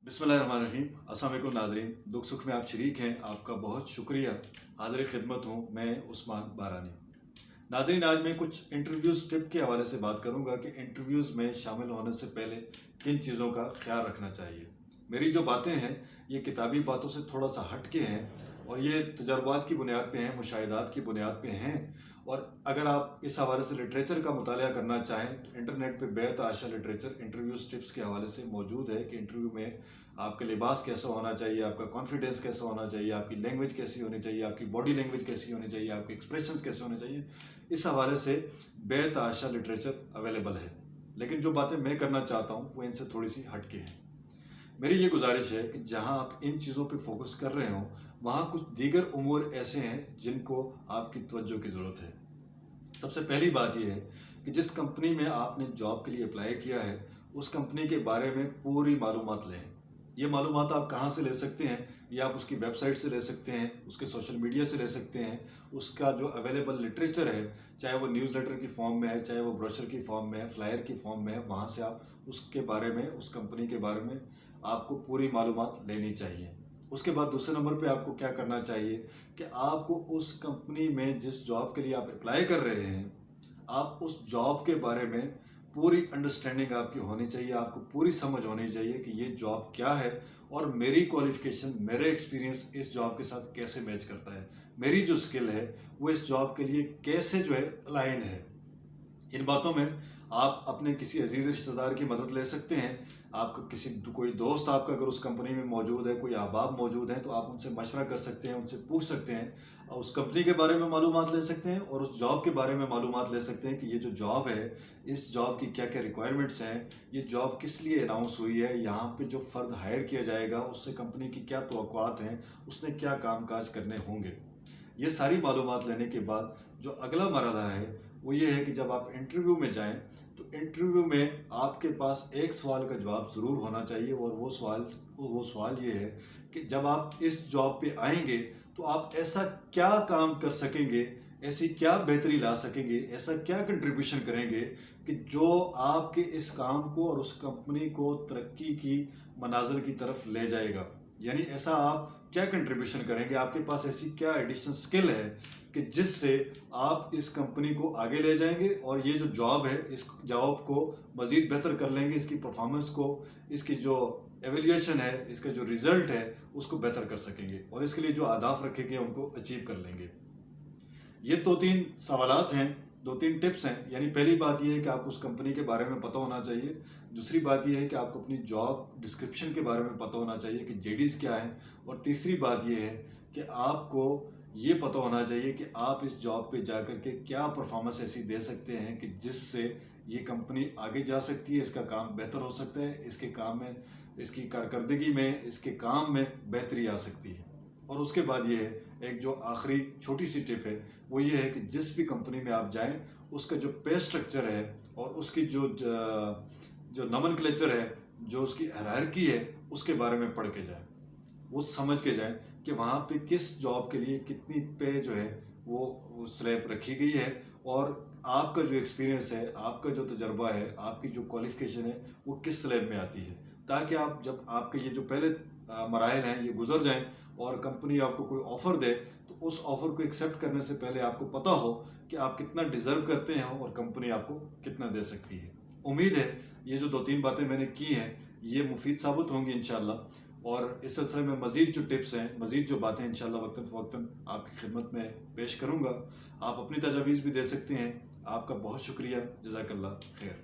बिस्मिल्लाहिर्रहमानिर्रहीम। अस्सलाम वालेकुम नाज़रीन, दुख सुख में आप शरीक हैं, आपका बहुत शुक्रिया। हाज़िर खिदमत हूँ मैं उस्मान बारानी। नाज़रीन, आज मैं कुछ इंटरव्यूज़ टिप के हवाले से बात करूँगा कि इंटरव्यूज़ में शामिल होने से पहले किन चीज़ों का ख्याल रखना चाहिए। मेरी जो बातें हैं ये किताबी बातों से थोड़ा सा हट के हैं और ये तजर्बात की बुनियाद पे हैं, मुशाहिदात की बुनियाद पे हैं। और अगर आप इस हवाले से लिटरेचर का मुतालिया करना चाहें तो इंटरनेट पे बेतहाशा लिटरेचर इंटरव्यूज़ टिप्स के हवाले से मौजूद है कि इंटरव्यू में आपका लिबास कैसा होना चाहिए, आपका कॉन्फिडेंस कैसा होना चाहिए, आपकी लैंग्वेज कैसी होनी चाहिए, आपकी बॉडी लैंग्वेज कैसी होनी चाहिए, आपके एक्सप्रेशंस कैसे होने चाहिए। इस हवाले से बेतहाशा लिटरेचर अवेलेबल है, लेकिन जो बातें मैं करना चाहता हूँ वो इनसे थोड़ी सी हटके हैं। मेरी ये गुजारिश है कि जहाँ आप इन चीज़ों पे फोकस कर रहे हो वहाँ कुछ दीगर उमूर ऐसे हैं जिनको आपकी तवज्जो की ज़रूरत है। सबसे पहली बात यह है कि जिस कंपनी में आपने जॉब के लिए अप्लाई किया है उस कंपनी के बारे में पूरी मालूमात लें। ये मालूमात आप कहाँ से ले सकते हैं? ये आप उसकी वेबसाइट से ले सकते हैं, उसके सोशल मीडिया से ले सकते हैं, उसका जो अवेलेबल लिटरेचर है, चाहे वो न्यूज़लेटर की फॉर्म में है, चाहे वो ब्रोशर की फॉर्म में है, फ्लायर की फॉर्म में है, वहाँ से आप उसके बारे में, उस कंपनी के बारे में आपको पूरी मालूमात लेनी चाहिए। उसके बाद दूसरे नंबर पे आपको क्या करना चाहिए कि आपको उस कंपनी में जिस जॉब के लिए आप अप्लाई कर रहे हैं, आप उस जॉब के बारे में पूरी अंडरस्टैंडिंग आपकी होनी चाहिए, आपको पूरी समझ होनी चाहिए कि ये जॉब क्या है और मेरी क्वालिफिकेशन, मेरे एक्सपीरियंस इस जॉब के साथ कैसे मैच करता है, मेरी जो स्किल है वो इस जॉब के लिए कैसे जो है अलाइन है। इन बातों में आप अपने किसी अजीज़ रिश्तेदार की मदद ले सकते हैं। आपका कोई दोस्त आपका अगर उस कंपनी में मौजूद है, कोई अहबाब मौजूद हैं, तो आप उनसे मशवरा कर सकते हैं, उनसे पूछ सकते हैं, उस कंपनी के बारे में मालूमात ले सकते हैं और उस जॉब के बारे में मालूमात ले सकते हैं कि ये जो जॉब है, इस जॉब की क्या क्या रिक्वायरमेंट्स हैं, ये जॉब किस लिए अनाउंस हुई है, यहाँ पे जो फ़र्द हायर किया जाएगा उससे कंपनी की क्या तवक्कुआत हैं, उसने क्या काम काज करने होंगे। ये सारी मालूमात लेने के बाद जो अगला मरहला है वो ये है कि जब आप इंटरव्यू में जाएं तो इंटरव्यू में आपके पास एक सवाल का जवाब ज़रूर होना चाहिए और वो सवाल ये है कि जब आप इस जॉब पे आएंगे तो आप ऐसा क्या काम कर सकेंगे, ऐसी क्या बेहतरी ला सकेंगे, ऐसा क्या कंट्रीब्यूशन करेंगे कि जो आपके इस काम को और उस कंपनी को तरक्की की मनाजिल की तरफ ले जाएगा। यानी ऐसा आप क्या कंट्रीब्यूशन करेंगे, आपके पास ऐसी क्या एडिशनल स्किल है कि जिससे आप इस कंपनी को आगे ले जाएंगे और ये जो जॉब है इस जॉब को मज़ीद बेहतर कर लेंगे, इसकी परफॉर्मेंस को, इसकी जो एवेल्यूएशन है, इसका जो रिज़ल्ट है उसको बेहतर कर सकेंगे और इसके लिए जो अहदाफ रखे गए उनको अचीव कर लेंगे। ये दो तीन सवालात हैं, दो तीन टिप्स हैं। यानी पहली बात यह है कि आपको उस कंपनी के बारे में पता होना चाहिए। दूसरी बात यह है कि आपको अपनी जॉब डिस्क्रिप्शन के बारे में पता होना चाहिए कि जेडीज़ क्या हैं। और तीसरी बात यह है कि आपको ये पता होना चाहिए कि आप इस जॉब पे जाकर के क्या परफॉर्मेंस ऐसी दे सकते हैं कि जिससे ये कंपनी आगे जा सकती है, इसका काम बेहतर हो सकता है, इसके काम में, इसकी कारकर्दगी में, इसके काम में बेहतरी आ सकती है। और उसके बाद ये है, एक जो आखिरी छोटी सी टिप है वो ये है कि जिस भी कंपनी में आप जाएं उसका जो पे स्ट्रक्चर है और उसकी जो नॉमेनक्लेचर है, जो उसकी हायरार्की है, उसके बारे में पढ़ के जाएं, वो समझ के जाएं कि वहाँ पे किस जॉब के लिए कितनी पे जो है वो स्लैब रखी गई है और आपका जो एक्सपीरियंस है, आपका जो तजर्बा है, आपकी जो क्वालिफिकेशन है वो किस स्लैब में आती है, ताकि आप जब आपके ये जो पहले मराहल हैं ये गुजर जाएं और कंपनी आपको कोई ऑफ़र दे तो उस ऑफ़र को एक्सेप्ट करने से पहले आपको पता हो कि आप कितना डिज़र्व करते हैं और कंपनी आपको कितना दे सकती है। उम्मीद है ये जो दो तीन बातें मैंने की हैं ये मुफीद साबित होंगी इंशाल्लाह। और इस सिलसिले में मज़ीद जो टिप्स हैं, मज़ीद जो बातें इंशाल्लाह वक्तन फ़वक्तन आपकी खिदमत में पेश करूँगा। आप अपनी तजावीज़ भी दे सकते हैं। आपका बहुत शुक्रिया। जज़ाकल्लाह खैर।